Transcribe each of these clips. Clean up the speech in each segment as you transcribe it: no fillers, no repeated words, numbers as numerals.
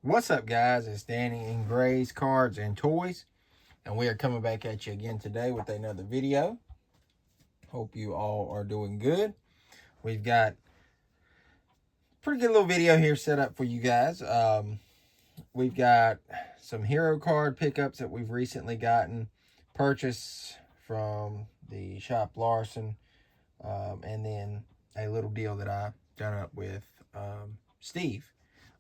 What's up, guys? It's Danny and Gray's Cards and Toys, and we are coming back at you again today with another video. Hope you all are doing good. We've got a pretty good little video here set up for you guys. We've got some hero card pickups that we've recently gotten, purchased from the shop Larson, and then a little deal that I done up with Steve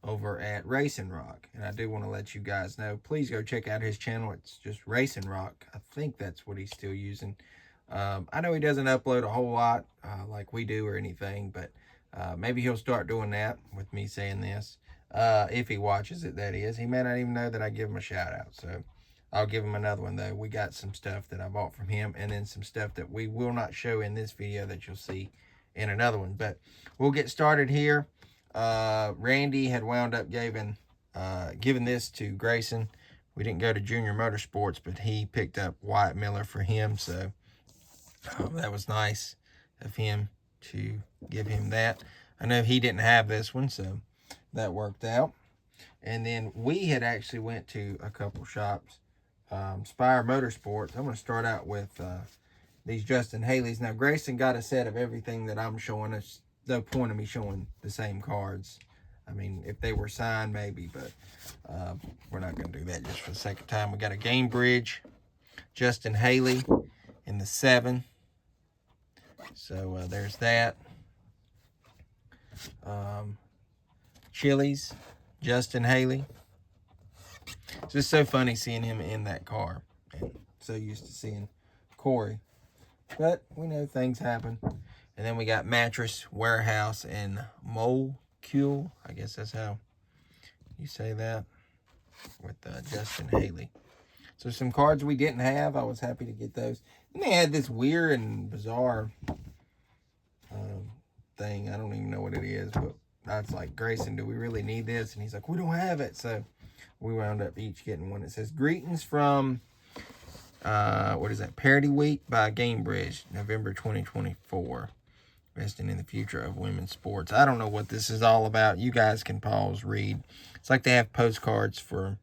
over at Racing Rock. And I do want to let you guys know, please go check out his channel. It's just Racing Rock. I think that's what he's still using. I know he doesn't upload a whole lot like we do or anything, but maybe he'll start doing that with me saying this. If he watches it, that is. He may not even know that I give him a shout out. So I'll give him another one though. We got some stuff that I bought from him, and then some stuff that we will not show in this video that you'll see in another one. But we'll get started here. Randy had wound up giving this to Grayson. We didn't go to Junior Motorsports, but he picked up Wyatt Miller for him, so that was nice of him to give him that. I know he didn't have this one, so that worked out. And then we had actually went to a couple shops. Spire Motorsports. I'm going to start out with these Justin Haley's. Now, Grayson got a set of everything that I'm showing. It's no point of me showing the same cards. I mean, if they were signed, maybe, but we're not going to do that just for the sake of time. We got a Game Bridge, Justin Haley in the 7. So there's that. Chili's, Justin Haley. It's just so funny seeing him in that car. And so used to seeing Corey. But we know things happen. And then we got Mattress Warehouse and Molecule. I guess that's how you say that. With Justin Haley. So some cards we didn't have. I was happy to get those. And they had this weird and bizarre thing. I don't even know what it is. But I was like, Grayson, do we really need this? And he's like, we don't have it. So we wound up each getting one. It says, greetings from, what is that? Parity Week by Game Bridge, November 2024. Investing in the future of women's sports. I don't know what this is all about. You guys can pause, read. It's like they have postcards for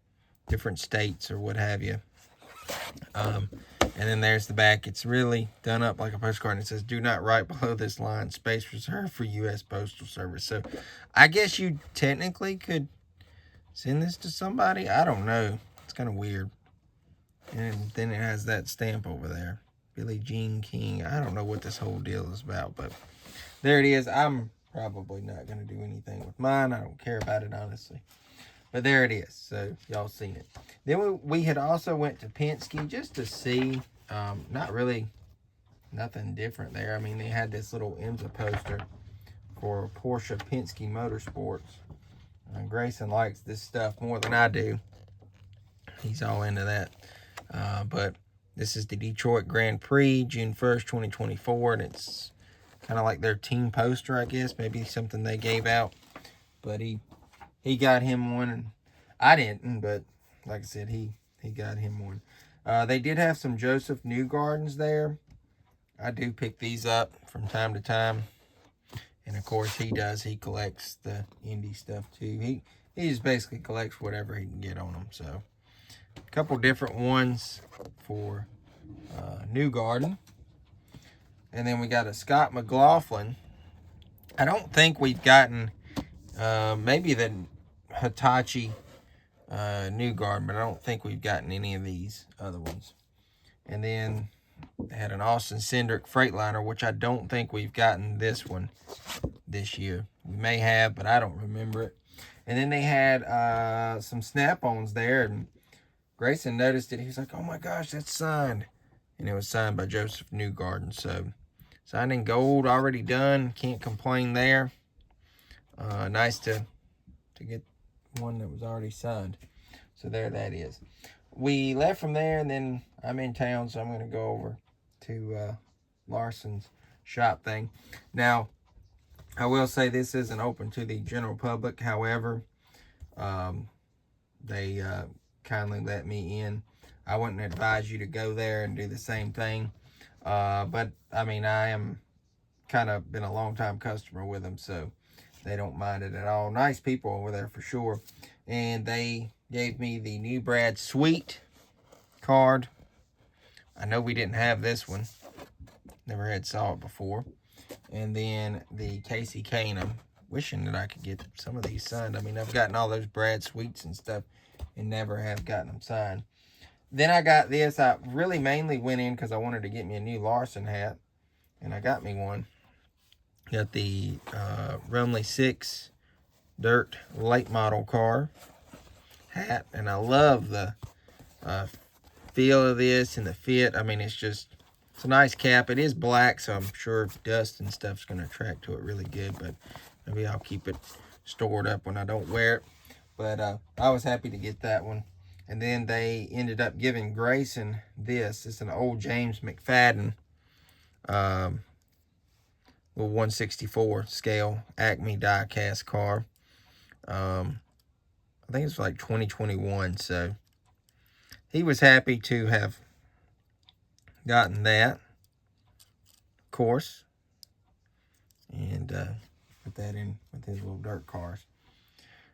different states or what have you. And then there's the back. It's really done up like a postcard. And it says, do not write below this line. Space reserved for U.S. Postal Service. So I guess you technically could send this to somebody. I don't know. It's kind of weird. And then it has that stamp over there. Billie Jean King. I don't know what this whole deal is about, but there it is. I'm probably not going to do anything with mine. I don't care about it, honestly. But there it is. So y'all seen it. Then we had also went to Penske just to see. Not really nothing different there. I mean, they had this little IMSA poster for Porsche Penske Motorsports. Grayson likes this stuff more than I do. He's all into that. But this is the Detroit Grand Prix, June 1st, 2024. And it's kind of like their team poster, I guess. Maybe something they gave out. But he got him one. And I didn't, but like I said, he got him one. They did have some Joseph Newgardens there. I do pick these up from time to time. And of course he does. He collects the Indy stuff too. He just basically collects whatever he can get on them. So a couple different ones for Newgarden. And then we got a Scott McLaughlin. I don't think we've gotten maybe the Hitachi Newgarden, but I don't think we've gotten any of these other ones. And then they had an Austin Cindric Freightliner, which I don't think we've gotten this one this year. We may have, but I don't remember it. And then they had some Snap-ons there, and Grayson noticed it. He was like, oh my gosh, that's signed. And it was signed by Joseph Newgarden. So signed in gold, already done. Can't complain there. Nice to get one that was already signed. So there that is. We left from there, and then I'm in town, so I'm going to go over to Larson's shop thing. Now, I will say this isn't open to the general public. However, they kindly let me in. I wouldn't advise you to go there and do the same thing. But, I mean, I am kind of been a long-time customer with them, so they don't mind it at all. Nice people over there for sure. And they gave me the New Brad Sweet card. I know we didn't have this one. Never had saw it before. And then the Casey Kane. Wishing that I could get some of these signed. I mean, I've gotten all those Brad Sweets and stuff and never have gotten them signed. Then I got this. I really mainly went in because I wanted to get me a new Larson hat. And I got me one. Got the Rumley 6 Dirt late model car hat. And I love the feel of this and the fit. I mean, it's a nice cap. It is black, so I'm sure dust and stuff's going to attract to it really good. But maybe I'll keep it stored up when I don't wear it. But I was happy to get that one. And then they ended up giving Grayson this. It's an old James McFadden little 1/64 scale Acme die-cast car. I think it's like 2021. So he was happy to have gotten that, of course. And put that in with his little dirt cars.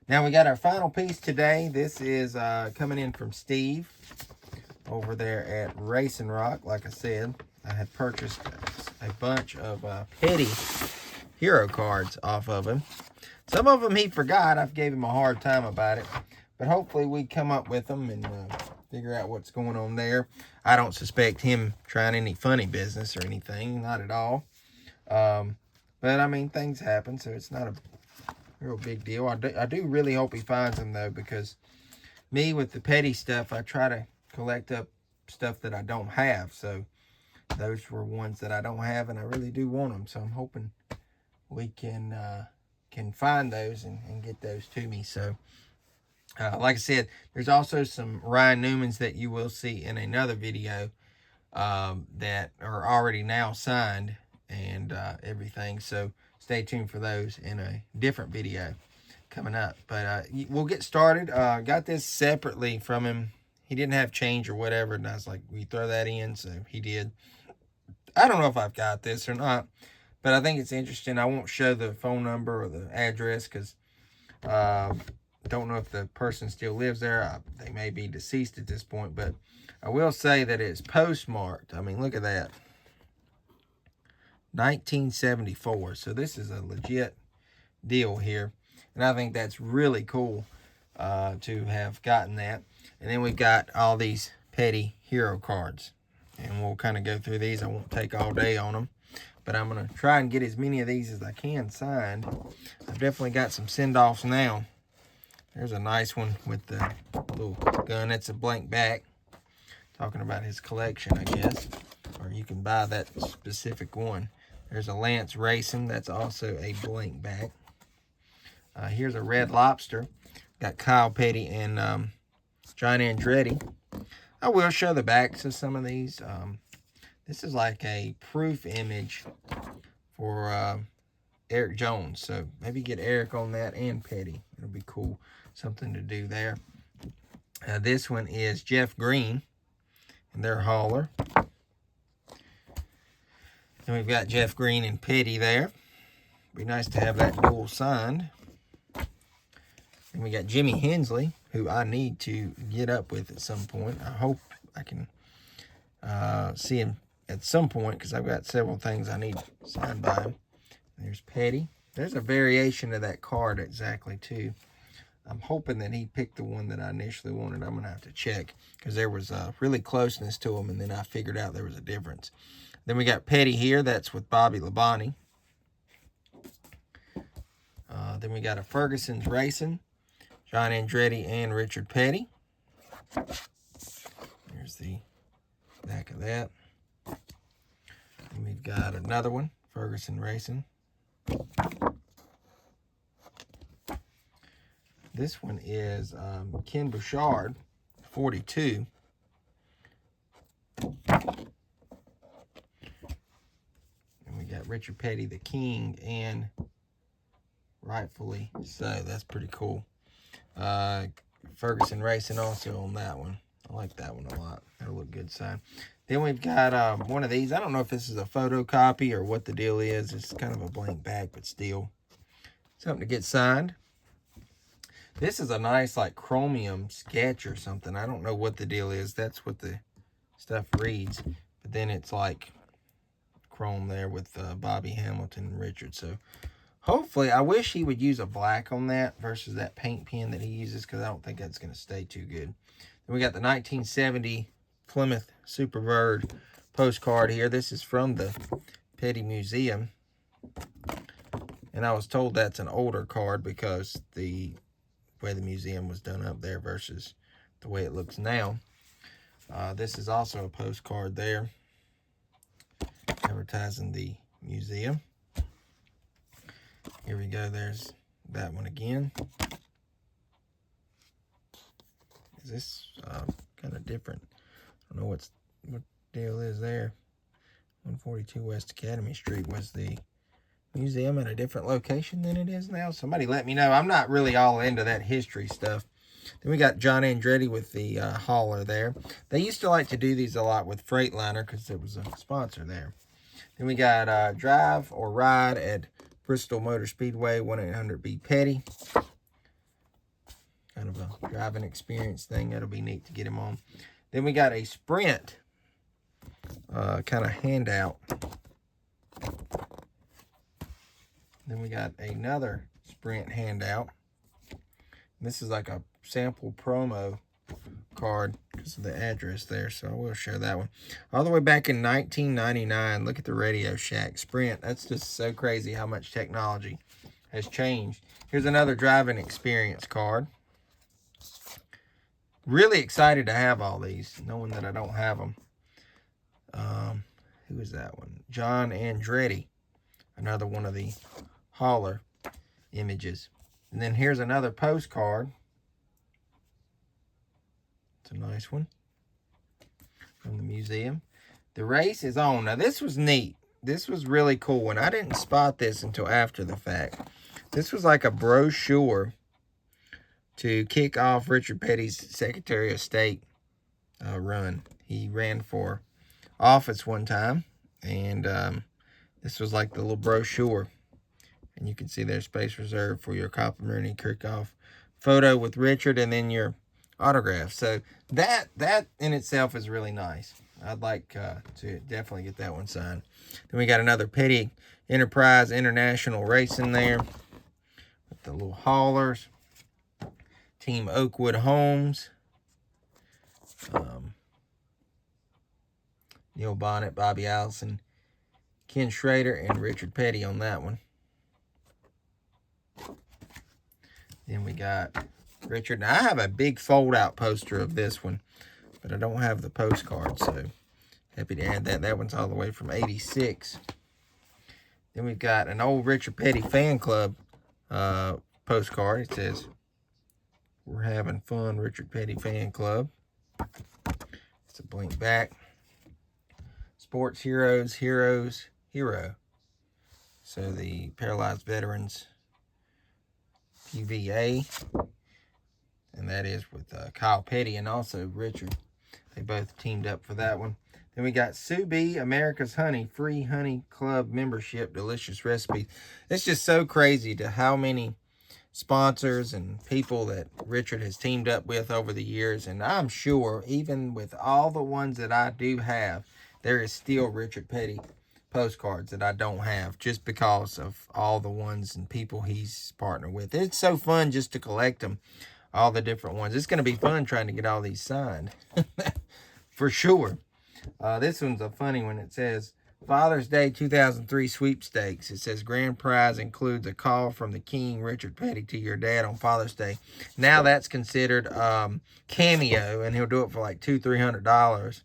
Now we got our final piece today. This is coming in from Steve over there at Racing Rock. Like I said, I had purchased a bunch of petty hero cards off of him. Some of them he forgot. I've gave him a hard time about it. But hopefully we come up with them and figure out what's going on there. I don't suspect him trying any funny business or anything. Not at all. But, I mean, things happen, so it's not a real big deal. I do really hope he finds them, though, because me, with the petty stuff, I try to collect up stuff that I don't have. So, those were ones that I don't have, and I really do want them. So, I'm hoping we can find those and get those to me. So, like I said, there's also some Ryan Newmans that you will see in another video that are already now signed and everything. So stay tuned for those in a different video coming up. But we'll get started. Got this separately from him. He didn't have change or whatever, and I was like, we throw that in, so he did. I don't know if I've got this or not, but I think it's interesting. I won't show the phone number or the address because don't know if the person still lives there. They may be deceased at this point, but I will say that it's postmarked. I mean, look at that. 1974. So this is a legit deal here. And I think that's really cool to have gotten that. And then we've got all these petty hero cards. And we'll kind of go through these. I won't take all day on them. But I'm going to try and get as many of these as I can signed. I've definitely got some send-offs now. There's a nice one with the little gun. It's a blank back. Talking about his collection, I guess. Or you can buy that specific one. There's a Lance Racing. That's also a blank back. Here's a Red Lobster. Got Kyle Petty and John Andretti. I will show the backs of some of these. This is like a proof image for Eric Jones. So maybe get Eric on that and Petty. It'll be cool. Something to do there. This one is Jeff Green and their hauler. And we've got Jeff Green and Petty there. Be nice to have that dual signed. And we got Jimmy Hensley, who I need to get up with at some point. I hope I can see him at some point because I've got several things I need signed by him. There's Petty. There's a variation of that card exactly, too. I'm hoping that he picked the one that I initially wanted. I'm going to have to check because there was a really closeness to him, and then I figured out there was a difference. Then we got Petty here. That's with Bobby Labonte. Then we got a Ferguson's Racing. John Andretti and Richard Petty. There's the back of that. And we've got another one. Ferguson Racing. This one is Ken Bouchard, 42. And we got Richard Petty, the King, and rightfully so. That's pretty cool. Ferguson Racing also on that one. I like that one a lot. That'll look good sign. Then we've got one of these. I don't know if this is a photocopy or what the deal is. It's kind of a blank back, but still. something to get signed. This is a nice, like, chromium sketch or something. I don't know what the deal is. That's what the stuff reads. But then it's, like, chrome there with Bobby Hamilton and Richard. So, hopefully, I wish he would use a black on that versus that paint pen that he uses, because I don't think that's going to stay too good. Then we got the 1970 Plymouth Superbird postcard here. This is from the Petty Museum. And I was told that's an older card because the way the museum was done up there versus the way it looks now. This is also a postcard there advertising the museum. Here we go. There's that one again. Is this kind of different? I don't know what deal is there. 142 West Academy Street was the museum at a different location than it is now. Somebody let me know. I'm not really all into that history stuff. Then we got John Andretti with the hauler there. They used to like to do these a lot with Freightliner because it was a sponsor there. Then we got Drive or Ride at Bristol Motor Speedway, 1-800-B-PETTY. Kind of a driving experience thing. That'll be neat to get him on. Then we got a Sprint kind of handout. Then we got another Sprint handout. This is like a sample promo card because of the address there, so I will share that one. All the way back in 1999, look at the Radio Shack Sprint. That's just so crazy how much technology has changed. Here's another driving experience card. Really excited to have all these, knowing that I don't have them. Who is that one? John Andretti. Another one of the hauler images. And then here's another postcard. It's a nice one from the museum. The race is on. Now, this was neat. This was really cool, and I didn't spot this until after the fact. This was like a brochure to kick off Richard Petty's Secretary of State run. He ran for office one time, and this was like the little brochure. And you can see there's space reserved for your complimentary kickoff photo with Richard and then your autograph. So that in itself is really nice. I'd like to definitely get that one signed. Then we got another Petty Enterprise International Racing there with the little haulers. Team Oakwood Homes. Neil Bonnet, Bobby Allison, Ken Schrader, and Richard Petty on that one. Then we got Richard. Now, I have a big fold-out poster of this one, but I don't have the postcard, so happy to add that. That one's all the way from 86. Then we've got an old Richard Petty fan club postcard. It says, "We're having fun, Richard Petty fan club." It's a blank back. Sports Heroes, Hero. So the Paralyzed Veterans PVA. And that is with Kyle Petty and also Richard. They both teamed up for that one. Then we got Sue B, America's Honey, free honey club membership, delicious recipes. It's just so crazy to how many sponsors and people that Richard has teamed up with over the years. And I'm sure even with all the ones that I do have, there is still Richard Petty postcards that I don't have just because of all the ones and people he's partnered with. It's so fun just to collect them, all the different ones. It's going to be fun trying to get all these signed for sure. This one's a funny one. It says, Father's Day 2003 sweepstakes. It says grand prize includes a call from the King, Richard Petty, to your dad on Father's Day. Now that's considered cameo, and he'll do it for like $200-300.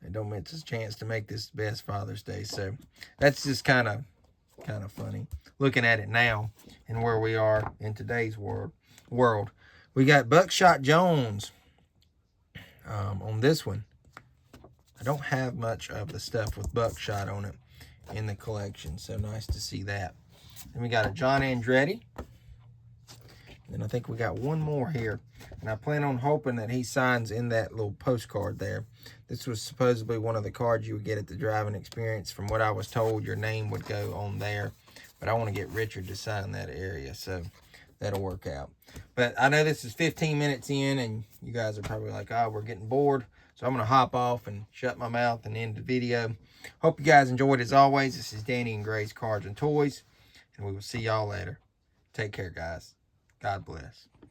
And don't miss his chance to make this the best Father's Day. So that's just kind of funny looking at it now and where we are in today's world. We got Buckshot Jones on this one. I don't have much of the stuff with Buckshot on it in the collection, so nice to see that. Then we got a John Andretti. And I think we got one more here. And I plan on hoping that he signs in that little postcard there. This was supposedly one of the cards you would get at the driving experience. From what I was told, your name would go on there but I want to get Richard to sign that area, so that'll work out. But I know this is 15 minutes in, and you guys are probably like, oh, we're getting bored. So I'm going to hop off and shut my mouth and end the video. Hope you guys enjoyed as always. This is Danny and Grace Cards and Toys, and we will see y'all later. Take care, guys. God bless.